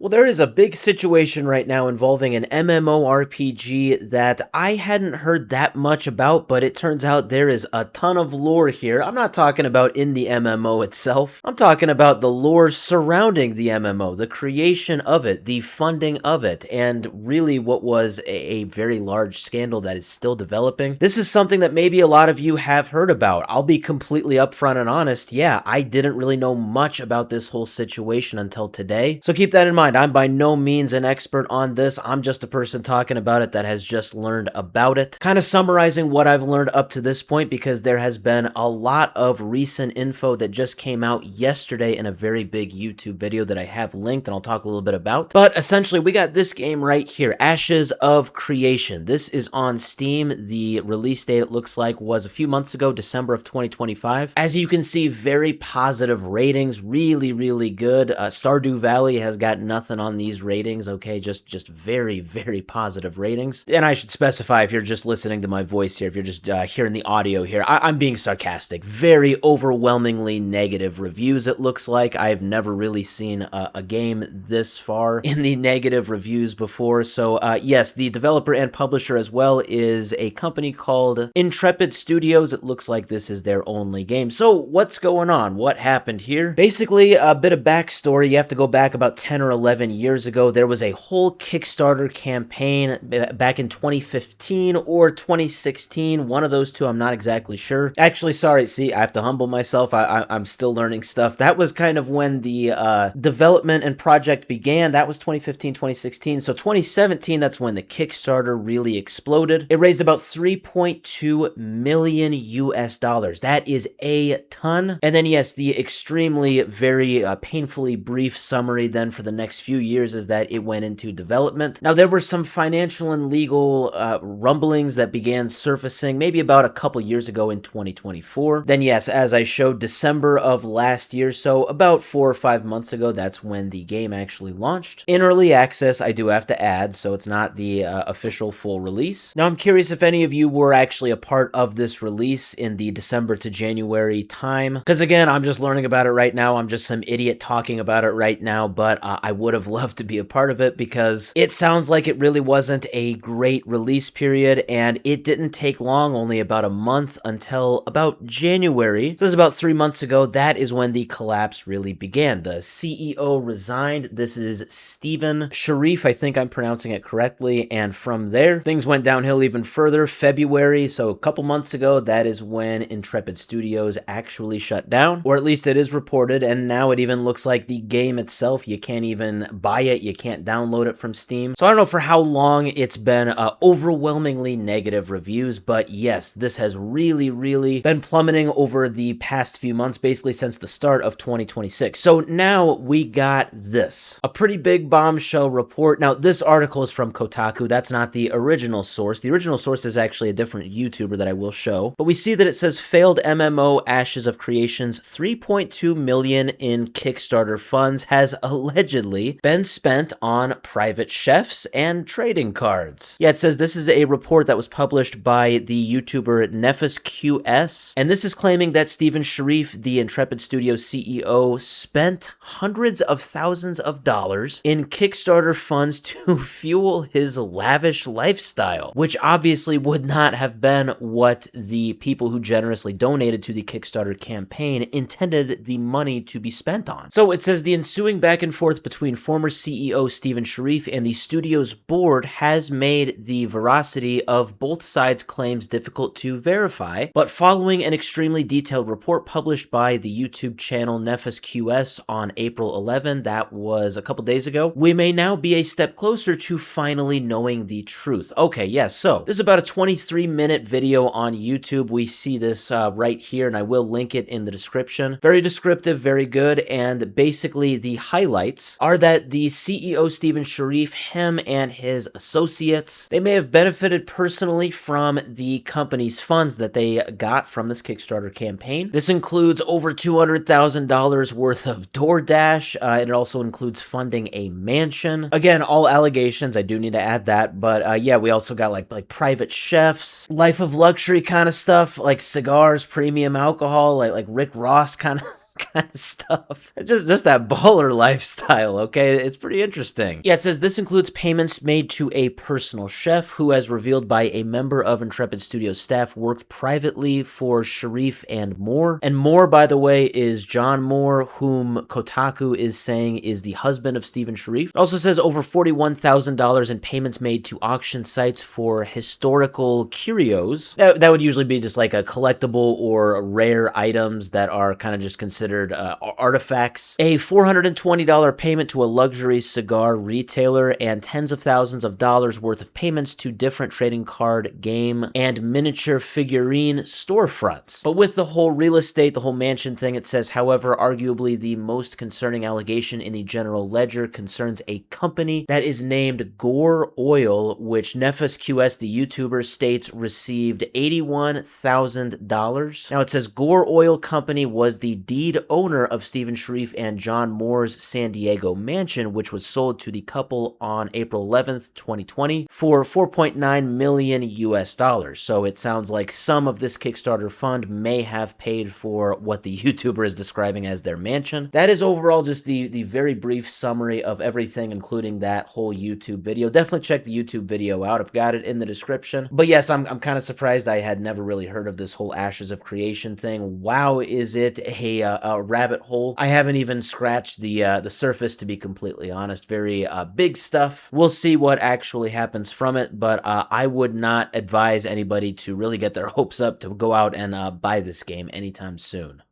Well, there is a big situation right now involving an MMORPG that I hadn't heard that much about, but it turns out there is a ton of lore here. I'm not talking about in the MMO itself. I'm talking about the lore surrounding the MMO, the creation of it, the funding of it, and really what was a very large scandal that is still developing. This is something that maybe a lot of you have heard about. I'll be completely upfront and honest. Yeah, I didn't really know much about this whole situation until today. So keep that in mind. I'm by no means an expert on this. I'm just a person talking about it that has just learned about it. Kind of summarizing what I've learned up to this point, because there has been a lot of recent info that just came out yesterday in a very big YouTube video that I have linked and I'll talk a little bit about. But essentially, we got this game right here, Ashes of Creation. This is on Steam. The release date, it looks like, was a few months ago, December of 2025. As you can see, very positive ratings, really, really good. Stardew Valley has got nothing on these ratings, okay? Just very, very positive ratings. And I should specify, if you're just listening to my voice here, if you're just hearing the audio here, I'm being sarcastic. Very overwhelmingly negative reviews, it looks like. I've never really seen a game this far in the negative reviews before. So yes, the developer and publisher as well is a company called Intrepid Studios. It looks like this is their only game. So what's going on? What happened here? Basically, a bit of backstory. You have to go back about 10 or 11 years ago. There was a whole Kickstarter campaign back in 2015 or 2016. One of those two, I'm not exactly sure. Actually, sorry, see, I have to humble myself. I'm still learning stuff. That was kind of when the development and project began. That was 2015, 2016. So 2017, that's when the Kickstarter really exploded. It raised about 3.2 million US dollars. That is a ton. And then, yes, the extremely, very painfully brief summary then for the next few years is that it went into development. Now, there were some financial and legal rumblings that began surfacing maybe about a couple years ago in 2024. Then, yes, as I showed, December of last year, so about 4 or 5 months ago, that's when the game actually launched. In early access, I do have to add, so it's not the official full release. Now, I'm curious if any of you were actually a part of this release in the December to January time, because again, I'm just learning about it right now. I'm just some idiot talking about it right now, but I would have loved to be a part of it because it sounds like it really wasn't a great release period, and it didn't take long, only about a month, until about January. So this is about 3 months ago. That is when the collapse really began. The CEO resigned. This is Stephen Sharif, I think I'm pronouncing it correctly, and from there, things went downhill even further. February, so a couple months ago, that is when Intrepid Studios actually shut down, or at least it is reported, and now it even looks like the game itself, you can't even buy it, you can't download it from Steam. So I don't know for how long it's been overwhelmingly negative reviews, but yes, this has really, really been plummeting over the past few months, basically since the start of 2026. So now we got this, a pretty big bombshell report. Now, this article is from Kotaku. That's not the original source. The original source is actually a different YouTuber that I will show, but we see that it says failed MMO Ashes of Creation's 3.2 million in Kickstarter funds has allegedly been spent on private chefs and trading cards. Yeah, it says this is a report that was published by the YouTuber NefasQS, and this is claiming that Stephen Sharif, the Intrepid Studios CEO, spent hundreds of thousands of dollars in Kickstarter funds to fuel his lavish lifestyle, which obviously would not have been what the people who generously donated to the Kickstarter campaign intended the money to be spent on. So it says the ensuing back and forth between former CEO Stephen Sharif and the studio's board has made the veracity of both sides' claims difficult to verify, but following an extremely detailed report published by the YouTube channel NefasQS on April 11, that was a couple days ago, we may now be a step closer to finally knowing the truth. Okay, yes, so this is about a 23-minute video on YouTube. We see this right here, and I will link it in the description. Very descriptive, very good, and basically the highlights are that the CEO Stephen Sharif, him and his associates, they may have benefited personally from the company's funds that they got from this Kickstarter campaign. This includes over $200,000 worth of DoorDash. It also includes funding a mansion. Again, all allegations, I do need to add that, but yeah, we also got like private chefs, life of luxury kind of stuff, like cigars, premium alcohol, like Rick Ross kind of kind of stuff. It's just that baller lifestyle, okay? It's pretty interesting. Yeah, it says this includes payments made to a personal chef who, as revealed by a member of Intrepid Studios staff, worked privately for Sharif and Moore. And Moore, by the way, is John Moore, whom Kotaku is saying is the husband of Stephen Sharif. It also says over $41,000 in payments made to auction sites for historical curios. That would usually be just like a collectible or rare items that are kind of just considered artifacts. A $420 payment to a luxury cigar retailer, and tens of thousands of dollars worth of payments to different trading card, game, and miniature figurine storefronts. But with the whole real estate, the whole mansion thing, it says, however, arguably the most concerning allegation in the general ledger concerns a company that is named Gore Oil, which NefasQS, the YouTuber, states received $81,000. Now it says Gore Oil Company was the deed owner of Stephen Sharif and John Moore's San Diego mansion, which was sold to the couple on April 11th, 2020 for $4.9 million US dollars. So it sounds like some of this Kickstarter fund may have paid for what the YouTuber is describing as their mansion. That is overall just the very brief summary of everything, including that whole YouTube video. Definitely check the YouTube video out. I've got it in the description. But yes, I'm kind of surprised. I had never really heard of this whole Ashes of Creation thing. Wow, is it a rabbit hole? I haven't even scratched the surface, to be completely honest. Very big stuff. We'll see what actually happens from it, but I would not advise anybody to really get their hopes up to go out and buy this game anytime soon.